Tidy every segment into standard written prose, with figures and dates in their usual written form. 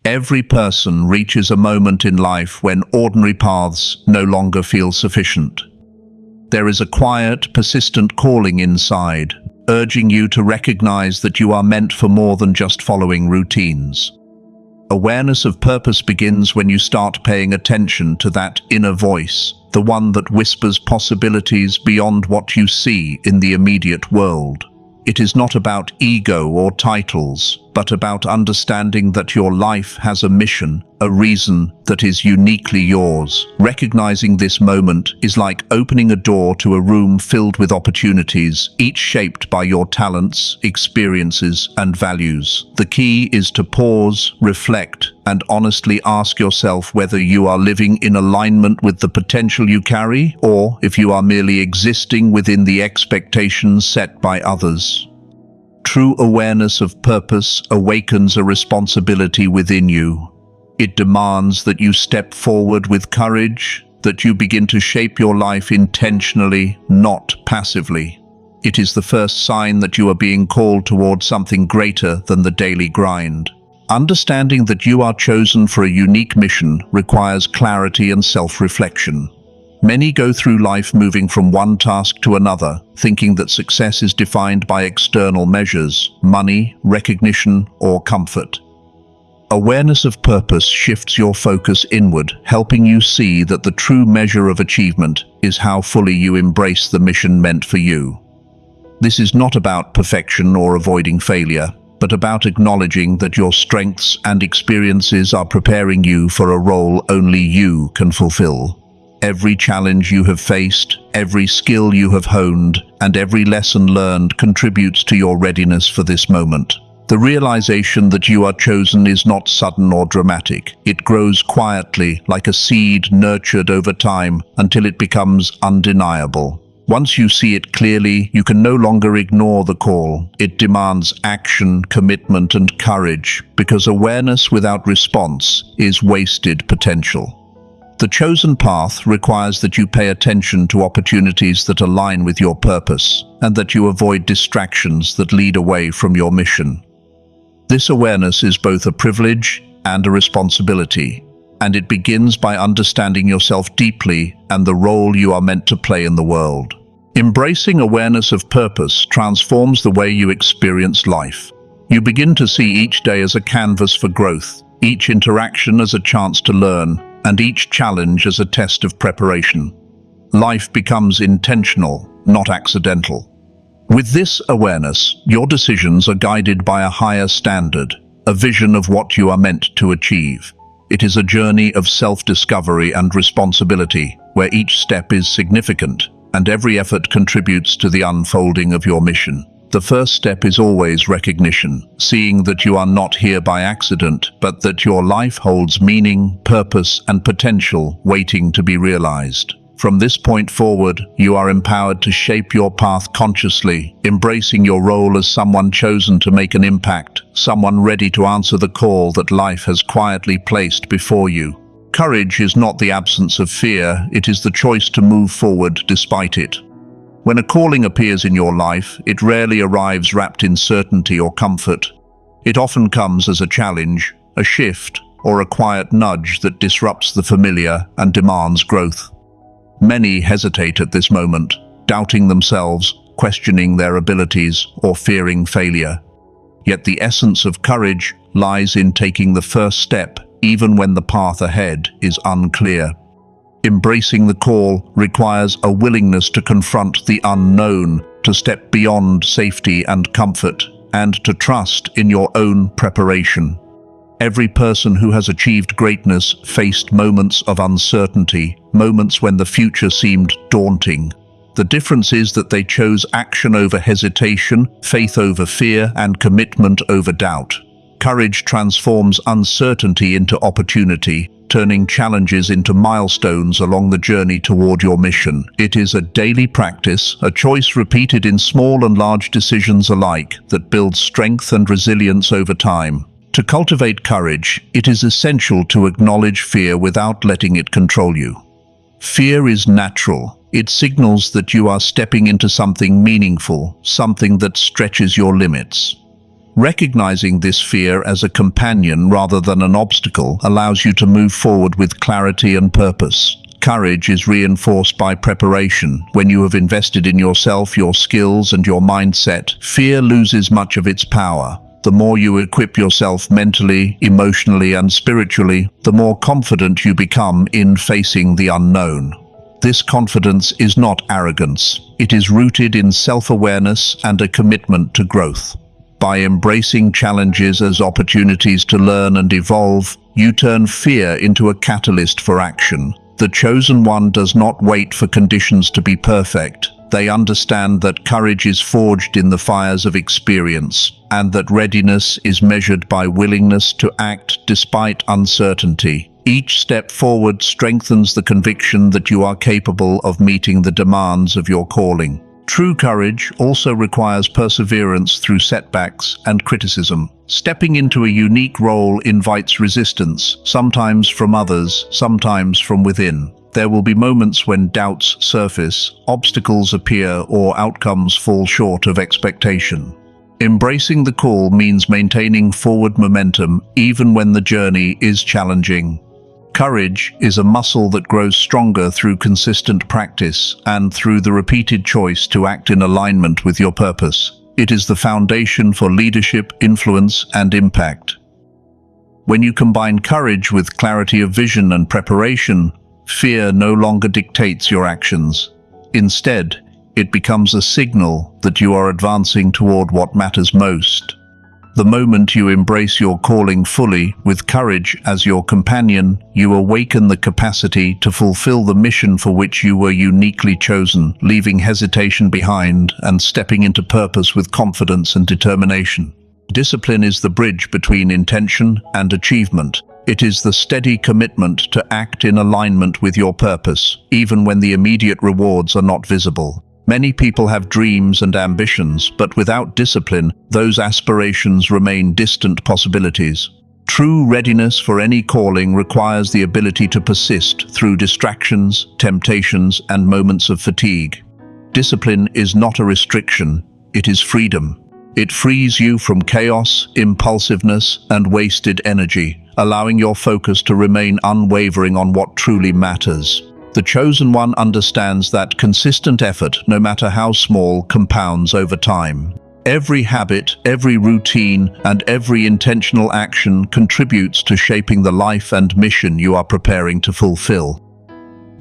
Every person reaches a moment in life when ordinary paths no longer feel sufficient. There is a quiet, persistent calling inside, urging you to recognize that you are meant for more than just following routines. Awareness of purpose begins when you start paying attention to that inner voice, the one that whispers possibilities beyond what you see in the immediate world. It is not about ego or titles, but about understanding that your life has a mission, a reason that is uniquely yours. Recognizing this moment is like opening a door to a room filled with opportunities, each shaped by your talents, experiences, and values. The key is to pause, reflect, and honestly ask yourself whether you are living in alignment with the potential you carry, or if you are merely existing within the expectations set by others. True awareness of purpose awakens a responsibility within you. It demands that you step forward with courage, that you begin to shape your life intentionally, not passively. It is the first sign that you are being called towards something greater than the daily grind. Understanding that you are chosen for a unique mission requires clarity and self-reflection. Many go through life moving from one task to another, thinking that success is defined by external measures, money, recognition, or comfort. Awareness of purpose shifts your focus inward, helping you see that the true measure of achievement is how fully you embrace the mission meant for you. This is not about perfection or avoiding failure, but about acknowledging that your strengths and experiences are preparing you for a role only you can fulfill. Every challenge you have faced, every skill you have honed, and every lesson learned contributes to your readiness for this moment. The realization that you are chosen is not sudden or dramatic. It grows quietly, like a seed nurtured over time, until it becomes undeniable. Once you see it clearly, you can no longer ignore the call. It demands action, commitment, and courage, because awareness without response is wasted potential. The chosen path requires that you pay attention to opportunities that align with your purpose, and that you avoid distractions that lead away from your mission. This awareness is both a privilege and a responsibility, and it begins by understanding yourself deeply and the role you are meant to play in the world. Embracing awareness of purpose transforms the way you experience life. You begin to see each day as a canvas for growth, each interaction as a chance to learn, and each challenge as a test of preparation. Life becomes intentional, not accidental. With this awareness, your decisions are guided by a higher standard, a vision of what you are meant to achieve. It is a journey of self-discovery and responsibility, where each step is significant, and every effort contributes to the unfolding of your mission. The first step is always recognition, seeing that you are not here by accident, but that your life holds meaning, purpose, and potential waiting to be realized. From this point forward, you are empowered to shape your path consciously, embracing your role as someone chosen to make an impact, someone ready to answer the call that life has quietly placed before you. Courage is not the absence of fear, it is the choice to move forward despite it. When a calling appears in your life, it rarely arrives wrapped in certainty or comfort. It often comes as a challenge, a shift, or a quiet nudge that disrupts the familiar and demands growth. Many hesitate at this moment, doubting themselves, questioning their abilities, or fearing failure. Yet the essence of courage lies in taking the first step, even when the path ahead is unclear. Embracing the call requires a willingness to confront the unknown, to step beyond safety and comfort, and to trust in your own preparation. Every person who has achieved greatness faced moments of uncertainty, moments when the future seemed daunting. The difference is that they chose action over hesitation, faith over fear, and commitment over doubt. Courage transforms uncertainty into opportunity, turning challenges into milestones along the journey toward your mission. It is a daily practice, a choice repeated in small and large decisions alike, that builds strength and resilience over time. To cultivate courage, it is essential to acknowledge fear without letting it control you. Fear is natural. It signals that you are stepping into something meaningful, something that stretches your limits. Recognizing this fear as a companion rather than an obstacle allows you to move forward with clarity and purpose. Courage is reinforced by preparation. When you have invested in yourself, your skills, and your mindset, fear loses much of its power. The more you equip yourself mentally, emotionally, and spiritually, the more confident you become in facing the unknown. This confidence is not arrogance. It is rooted in self-awareness and a commitment to growth. By embracing challenges as opportunities to learn and evolve, you turn fear into a catalyst for action. The chosen one does not wait for conditions to be perfect. They understand that courage is forged in the fires of experience, and that readiness is measured by willingness to act despite uncertainty. Each step forward strengthens the conviction that you are capable of meeting the demands of your calling. True courage also requires perseverance through setbacks and criticism. Stepping into a unique role invites resistance, sometimes from others, sometimes from within. There will be moments when doubts surface, obstacles appear, or outcomes fall short of expectation. Embracing the call means maintaining forward momentum even when the journey is challenging. Courage is a muscle that grows stronger through consistent practice and through the repeated choice to act in alignment with your purpose. It is the foundation for leadership, influence, and impact. When you combine courage with clarity of vision and preparation, fear no longer dictates your actions. Instead, it becomes a signal that you are advancing toward what matters most. The moment you embrace your calling fully, with courage as your companion, you awaken the capacity to fulfill the mission for which you were uniquely chosen, leaving hesitation behind and stepping into purpose with confidence and determination. Discipline is the bridge between intention and achievement. It is the steady commitment to act in alignment with your purpose, even when the immediate rewards are not visible. Many people have dreams and ambitions, but without discipline, those aspirations remain distant possibilities. True readiness for any calling requires the ability to persist through distractions, temptations, and moments of fatigue. Discipline is not a restriction, it is freedom. It frees you from chaos, impulsiveness, and wasted energy, allowing your focus to remain unwavering on what truly matters. The chosen one understands that consistent effort, no matter how small, compounds over time. Every habit, every routine, and every intentional action contributes to shaping the life and mission you are preparing to fulfill.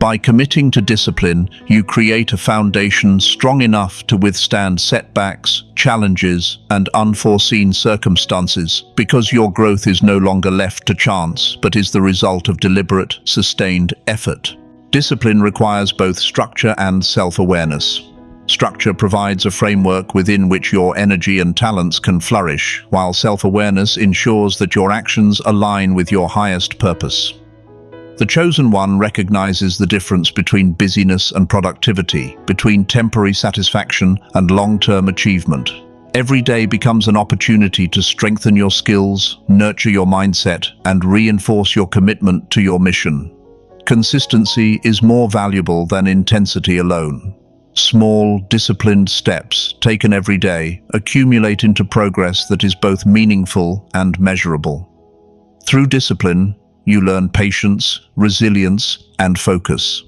By committing to discipline, you create a foundation strong enough to withstand setbacks, challenges, and unforeseen circumstances, because your growth is no longer left to chance, but is the result of deliberate, sustained effort. Discipline requires both structure and self-awareness. Structure provides a framework within which your energy and talents can flourish, while self-awareness ensures that your actions align with your highest purpose. The chosen one recognizes the difference between busyness and productivity, between temporary satisfaction and long-term achievement. Every day becomes an opportunity to strengthen your skills, nurture your mindset, and reinforce your commitment to your mission. Consistency is more valuable than intensity alone. Small, disciplined steps, taken every day, accumulate into progress that is both meaningful and measurable. Through discipline, you learn patience, resilience, and focus.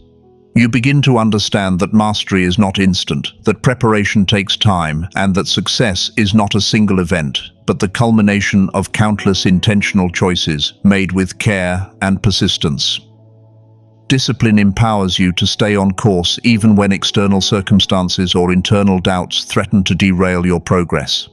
You begin to understand that mastery is not instant, that preparation takes time, and that success is not a single event, but the culmination of countless intentional choices made with care and persistence. Discipline empowers you to stay on course even when external circumstances or internal doubts threaten to derail your progress.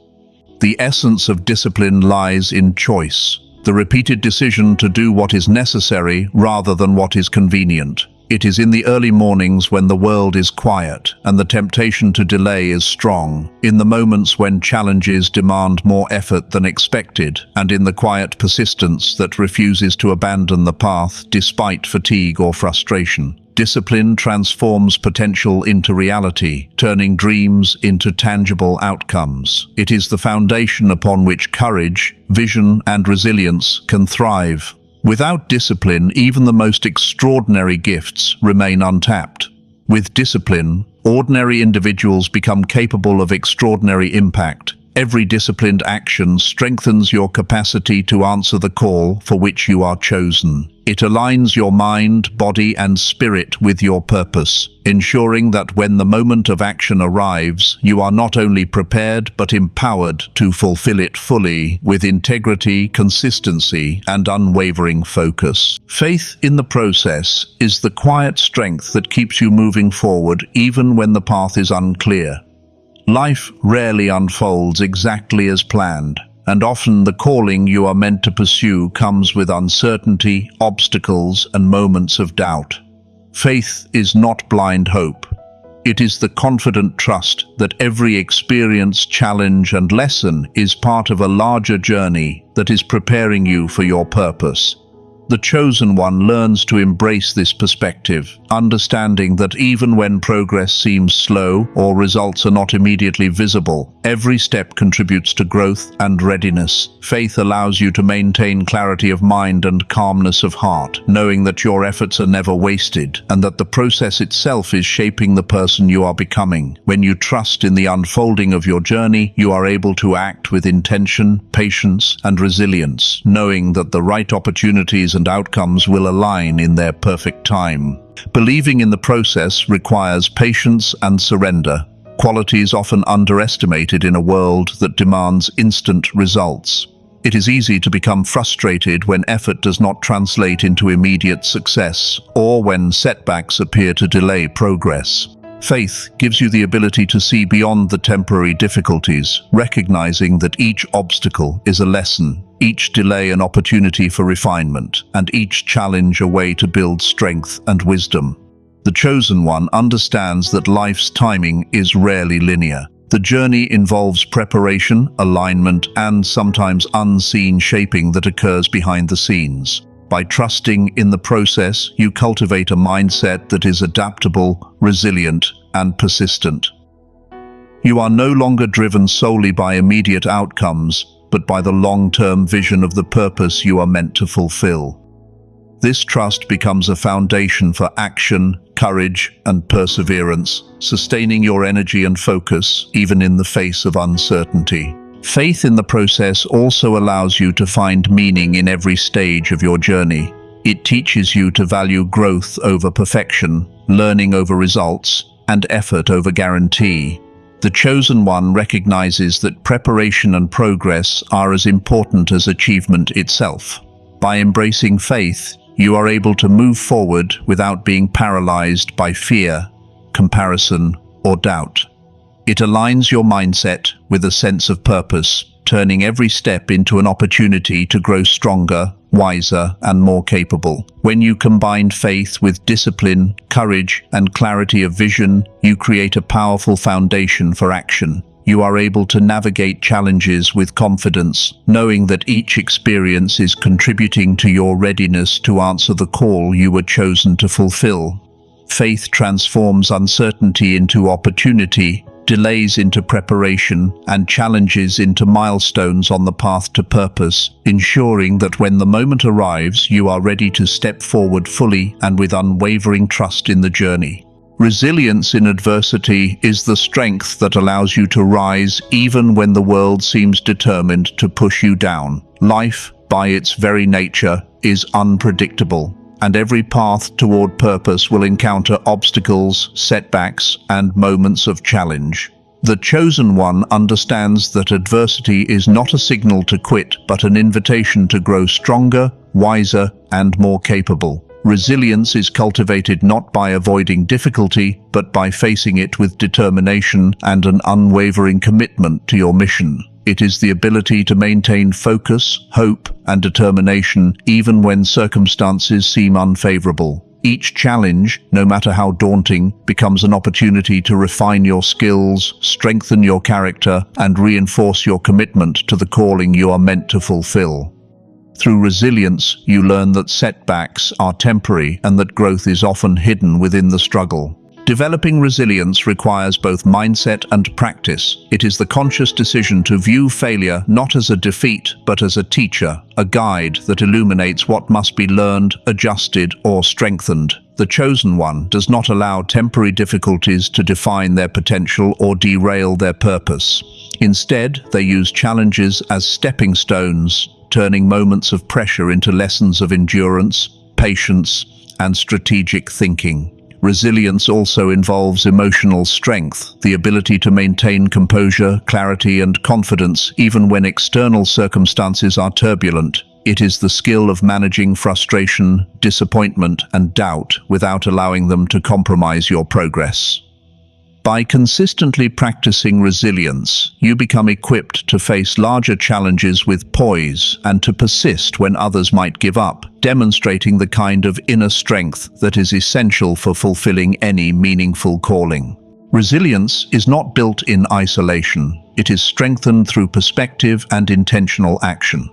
The essence of discipline lies in choice, the repeated decision to do what is necessary rather than what is convenient. It is in the early mornings when the world is quiet and the temptation to delay is strong, in the moments when challenges demand more effort than expected, and in the quiet persistence that refuses to abandon the path despite fatigue or frustration. Discipline transforms potential into reality, turning dreams into tangible outcomes. It is the foundation upon which courage, vision, and resilience can thrive. Without discipline, even the most extraordinary gifts remain untapped. With discipline, ordinary individuals become capable of extraordinary impact, Every disciplined action strengthens your capacity to answer the call for which you are chosen. It aligns your mind, body, and spirit with your purpose, ensuring that when the moment of action arrives, you are not only prepared but empowered to fulfill it fully with integrity, consistency, and unwavering focus. Faith in the process is the quiet strength that keeps you moving forward even when the path is unclear. Life rarely unfolds exactly as planned, and often the calling you are meant to pursue comes with uncertainty, obstacles, and moments of doubt. Faith is not blind hope. It is the confident trust that every experience, challenge, and lesson is part of a larger journey that is preparing you for your purpose. The chosen one learns to embrace this perspective, understanding that even when progress seems slow or results are not immediately visible, every step contributes to growth and readiness. Faith allows you to maintain clarity of mind and calmness of heart, knowing that your efforts are never wasted and that the process itself is shaping the person you are becoming. When you trust in the unfolding of your journey, you are able to act with intention, patience, and resilience, knowing that the right opportunities and outcomes will align in their perfect time. Believing in the process requires patience and surrender, qualities often underestimated in a world that demands instant results. It is easy to become frustrated when effort does not translate into immediate success, or when setbacks appear to delay progress. Faith gives you the ability to see beyond the temporary difficulties, recognizing that each obstacle is a lesson, each delay an opportunity for refinement, and each challenge a way to build strength and wisdom. The chosen one understands that life's timing is rarely linear. The journey involves preparation, alignment, and sometimes unseen shaping that occurs behind the scenes. By trusting in the process, you cultivate a mindset that is adaptable, resilient, and persistent. You are no longer driven solely by immediate outcomes, but by the long-term vision of the purpose you are meant to fulfill. This trust becomes a foundation for action, courage, and perseverance, sustaining your energy and focus even in the face of uncertainty. Faith in the process also allows you to find meaning in every stage of your journey. It teaches you to value growth over perfection, learning over results, and effort over guarantee. The chosen one recognizes that preparation and progress are as important as achievement itself. By embracing faith, you are able to move forward without being paralyzed by fear, comparison, or doubt. It aligns your mindset with a sense of purpose, turning every step into an opportunity to grow stronger, wiser, and more capable. When you combine faith with discipline, courage, and clarity of vision, you create a powerful foundation for action. You are able to navigate challenges with confidence, knowing that each experience is contributing to your readiness to answer the call you were chosen to fulfill. Faith transforms uncertainty into opportunity, delays into preparation, and challenges into milestones on the path to purpose, ensuring that when the moment arrives, you are ready to step forward fully and with unwavering trust in the journey. Resilience in adversity is the strength that allows you to rise even when the world seems determined to push you down. Life, by its very nature, is unpredictable, and every path toward purpose will encounter obstacles, setbacks, and moments of challenge. The chosen one understands that adversity is not a signal to quit, but an invitation to grow stronger, wiser, and more capable. Resilience is cultivated not by avoiding difficulty, but by facing it with determination and an unwavering commitment to your mission. It is the ability to maintain focus, hope, and determination even when circumstances seem unfavorable. Each challenge, no matter how daunting, becomes an opportunity to refine your skills, strengthen your character, and reinforce your commitment to the calling you are meant to fulfill. Through resilience, you learn that setbacks are temporary and that growth is often hidden within the struggle. Developing resilience requires both mindset and practice. It is the conscious decision to view failure not as a defeat, but as a teacher, a guide that illuminates what must be learned, adjusted, or strengthened. The chosen one does not allow temporary difficulties to define their potential or derail their purpose. Instead, they use challenges as stepping stones, turning moments of pressure into lessons of endurance, patience, and strategic thinking. Resilience also involves emotional strength, the ability to maintain composure, clarity, and confidence even when external circumstances are turbulent. It is the skill of managing frustration, disappointment, and doubt without allowing them to compromise your progress. By consistently practicing resilience, you become equipped to face larger challenges with poise and to persist when others might give up, demonstrating the kind of inner strength that is essential for fulfilling any meaningful calling. Resilience is not built in isolation. It is strengthened through perspective and intentional action.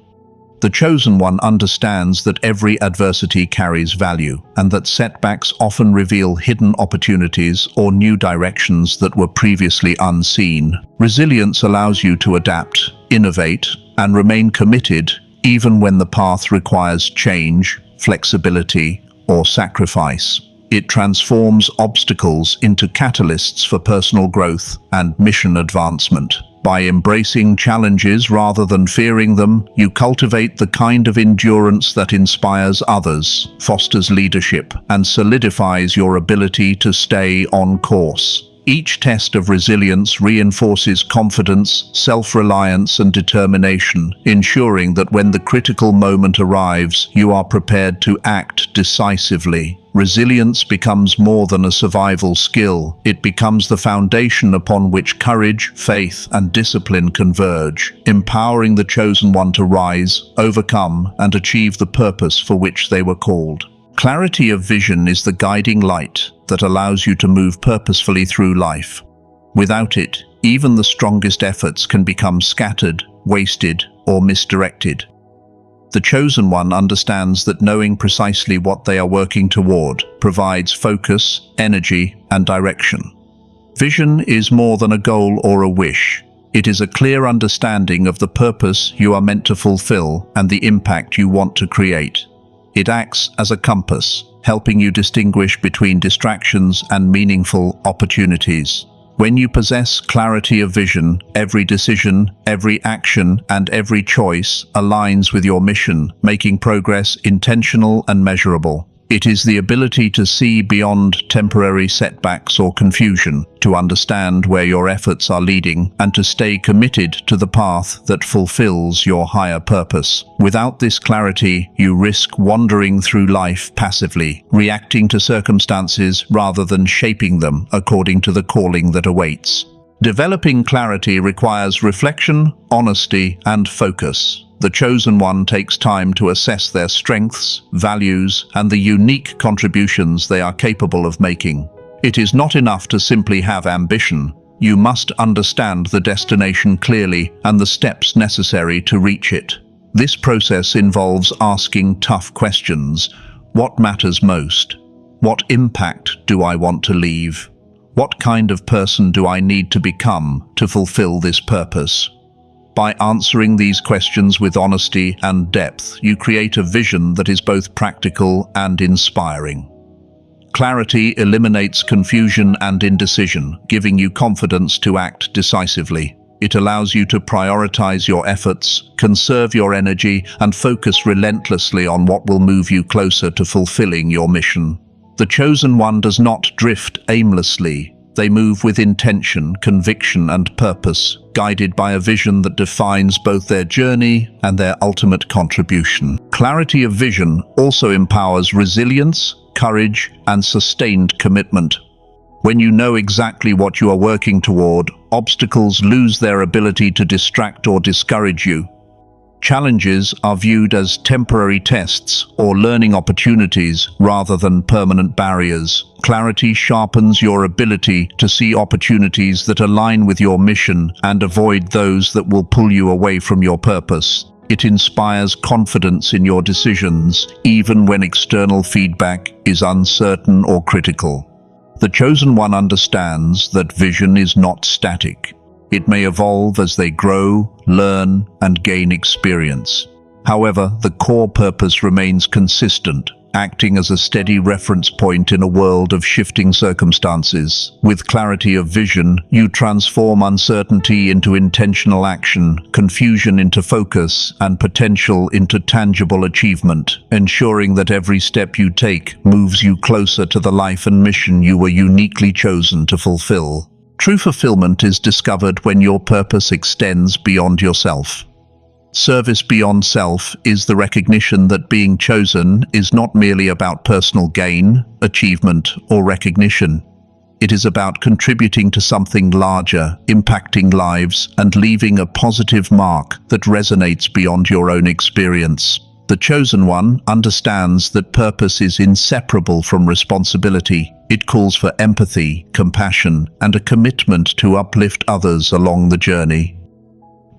The chosen one understands that every adversity carries value, and that setbacks often reveal hidden opportunities or new directions that were previously unseen. Resilience allows you to adapt, innovate, and remain committed even when the path requires change, flexibility, or sacrifice. It transforms obstacles into catalysts for personal growth and mission advancement. By embracing challenges rather than fearing them, you cultivate the kind of endurance that inspires others, fosters leadership, and solidifies your ability to stay on course. Each test of resilience reinforces confidence, self-reliance, and determination, ensuring that when the critical moment arrives, you are prepared to act decisively. Resilience becomes more than a survival skill. It becomes the foundation upon which courage, faith, and discipline converge, empowering the chosen one to rise, overcome, and achieve the purpose for which they were called. Clarity of vision is the guiding light that allows you to move purposefully through life. Without it, even the strongest efforts can become scattered, wasted, or misdirected. The chosen one understands that knowing precisely what they are working toward provides focus, energy, and direction. Vision is more than a goal or a wish. It is a clear understanding of the purpose you are meant to fulfill and the impact you want to create. It acts as a compass, helping you distinguish between distractions and meaningful opportunities. When you possess clarity of vision, every decision, every action, and every choice aligns with your mission, making progress intentional and measurable. It is the ability to see beyond temporary setbacks or confusion, to understand where your efforts are leading, and to stay committed to the path that fulfills your higher purpose. Without this clarity, you risk wandering through life passively, reacting to circumstances rather than shaping them according to the calling that awaits. Developing clarity requires reflection, honesty, and focus. The chosen one takes time to assess their strengths, values, and the unique contributions they are capable of making. It is not enough to simply have ambition. You must understand the destination clearly and the steps necessary to reach it. This process involves asking tough questions. What matters most? What impact do I want to leave? What kind of person do I need to become to fulfill this purpose? By answering these questions with honesty and depth, you create a vision that is both practical and inspiring. Clarity eliminates confusion and indecision, giving you confidence to act decisively. It allows you to prioritize your efforts, conserve your energy, and focus relentlessly on what will move you closer to fulfilling your mission. The chosen one does not drift aimlessly. They move with intention, conviction, and purpose, guided by a vision that defines both their journey and their ultimate contribution. Clarity of vision also empowers resilience, courage, and sustained commitment. When you know exactly what you are working toward, obstacles lose their ability to distract or discourage you. Challenges are viewed as temporary tests or learning opportunities rather than permanent barriers. Clarity sharpens your ability to see opportunities that align with your mission and avoid those that will pull you away from your purpose. It inspires confidence in your decisions, even when external feedback is uncertain or critical. The chosen one understands that vision is not static. It may evolve as they grow, learn, and gain experience. However, the core purpose remains consistent, acting as a steady reference point in a world of shifting circumstances. With clarity of vision, you transform uncertainty into intentional action, confusion into focus, and potential into tangible achievement, ensuring that every step you take moves you closer to the life and mission you were uniquely chosen to fulfill. True fulfillment is discovered when your purpose extends beyond yourself. Service beyond self is the recognition that being chosen is not merely about personal gain, achievement, or recognition. It is about contributing to something larger, impacting lives, and leaving a positive mark that resonates beyond your own experience. The chosen one understands that purpose is inseparable from responsibility. It calls for empathy, compassion, and a commitment to uplift others along the journey.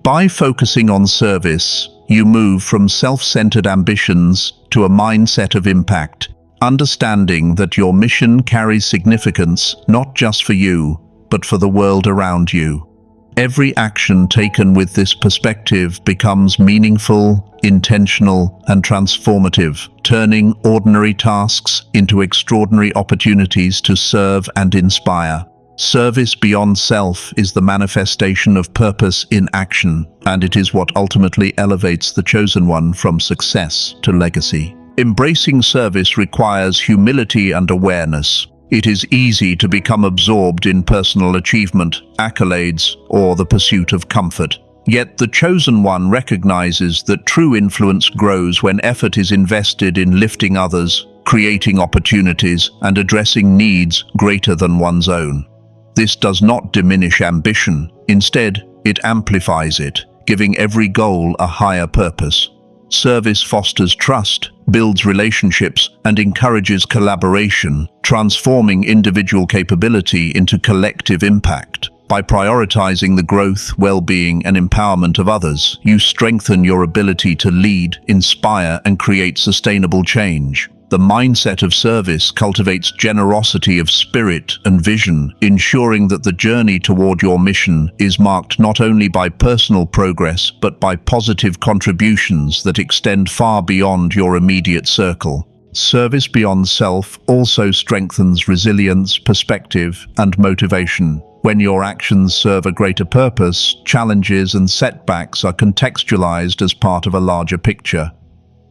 By focusing on service, you move from self-centered ambitions to a mindset of impact, understanding that your mission carries significance not just for you, but for the world around you. Every action taken with this perspective becomes meaningful, intentional, and transformative, turning ordinary tasks into extraordinary opportunities to serve and inspire. Service beyond self is the manifestation of purpose in action, and it is what ultimately elevates the chosen one from success to legacy. Embracing service requires humility and awareness. It is easy to become absorbed in personal achievement, accolades, or the pursuit of comfort. Yet the chosen one recognizes that true influence grows when effort is invested in lifting others, creating opportunities, and addressing needs greater than one's own. This does not diminish ambition. Instead, it amplifies it, giving every goal a higher purpose. Service fosters trust, builds relationships, and encourages collaboration, transforming individual capability into collective impact. By prioritizing the growth, well-being, and empowerment of others, you strengthen your ability to lead, inspire, and create sustainable change. The mindset of service cultivates generosity of spirit and vision, ensuring that the journey toward your mission is marked not only by personal progress, but by positive contributions that extend far beyond your immediate circle. Service beyond self also strengthens resilience, perspective, and motivation. When your actions serve a greater purpose, challenges and setbacks are contextualized as part of a larger picture.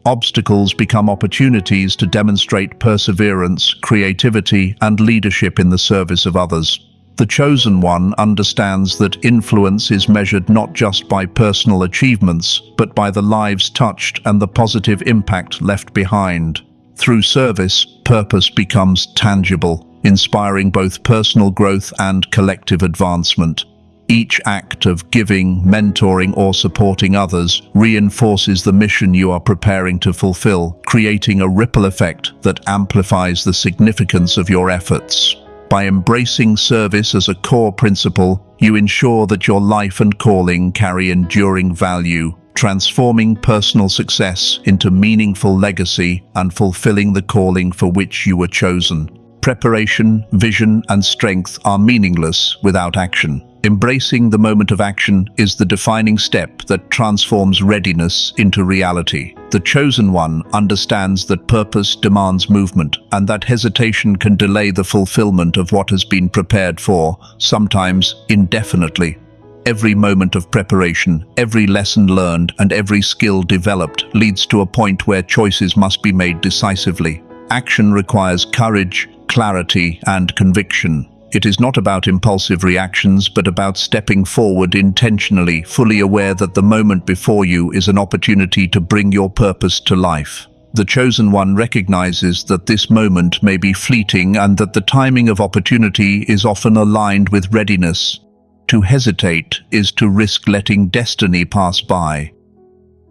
Obstacles become opportunities to demonstrate perseverance, creativity, and leadership in the service of others. The chosen one understands that influence is measured not just by personal achievements, but by the lives touched and the positive impact left behind. Through service, purpose becomes tangible, inspiring both personal growth and collective advancement. Each act of giving, mentoring, or supporting others reinforces the mission you are preparing to fulfill, creating a ripple effect that amplifies the significance of your efforts. By embracing service as a core principle, you ensure that your life and calling carry enduring value, transforming personal success into meaningful legacy and fulfilling the calling for which you were chosen. Preparation, vision, and strength are meaningless without action. Embracing the moment of action is the defining step that transforms readiness into reality. The chosen one understands that purpose demands movement, and that hesitation can delay the fulfillment of what has been prepared for, sometimes indefinitely. Every moment of preparation, every lesson learned, and every skill developed leads to a point where choices must be made decisively. Action requires courage, clarity, and conviction. It is not about impulsive reactions, but about stepping forward intentionally, fully aware that the moment before you is an opportunity to bring your purpose to life. The chosen one recognizes that this moment may be fleeting and that the timing of opportunity is often aligned with readiness. To hesitate is to risk letting destiny pass by.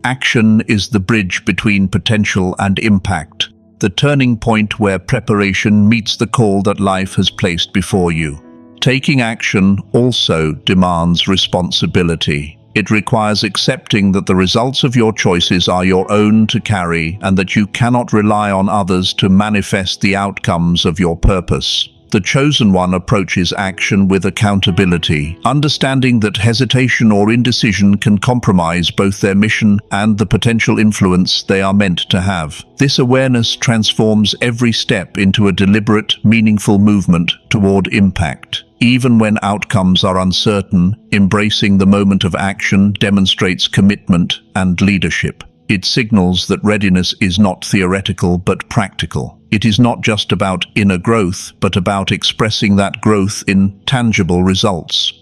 Action is the bridge between potential and impact, the turning point where preparation meets the call that life has placed before you. Taking action also demands responsibility. It requires accepting that the results of your choices are your own to carry and that you cannot rely on others to manifest the outcomes of your purpose. The chosen one approaches action with accountability, understanding that hesitation or indecision can compromise both their mission and the potential influence they are meant to have. This awareness transforms every step into a deliberate, meaningful movement toward impact. Even when outcomes are uncertain, embracing the moment of action demonstrates commitment and leadership. It signals that readiness is not theoretical but practical. It is not just about inner growth, but about expressing that growth in tangible results.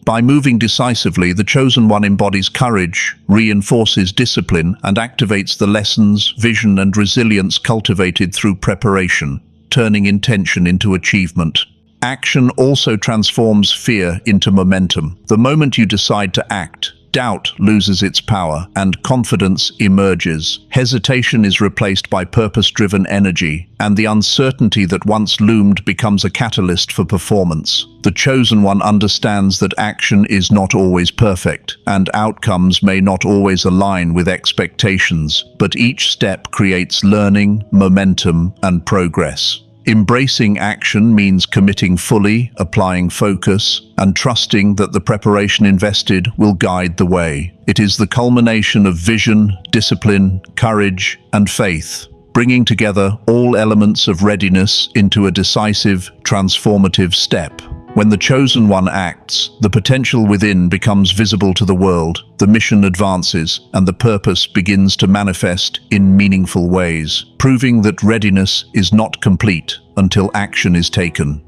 By moving decisively, the chosen one embodies courage, reinforces discipline, and activates the lessons, vision, and resilience cultivated through preparation, turning intention into achievement. Action also transforms fear into momentum. The moment you decide to act, doubt loses its power and confidence emerges. Hesitation is replaced by purpose-driven energy, and the uncertainty that once loomed becomes a catalyst for performance. The chosen one understands that action is not always perfect, and outcomes may not always align with expectations, but each step creates learning, momentum, and progress. Embracing action means committing fully, applying focus, and trusting that the preparation invested will guide the way. It is the culmination of vision, discipline, courage, and faith, bringing together all elements of readiness into a decisive, transformative step. When the chosen one acts, the potential within becomes visible to the world, the mission advances, and the purpose begins to manifest in meaningful ways, proving that readiness is not complete until action is taken.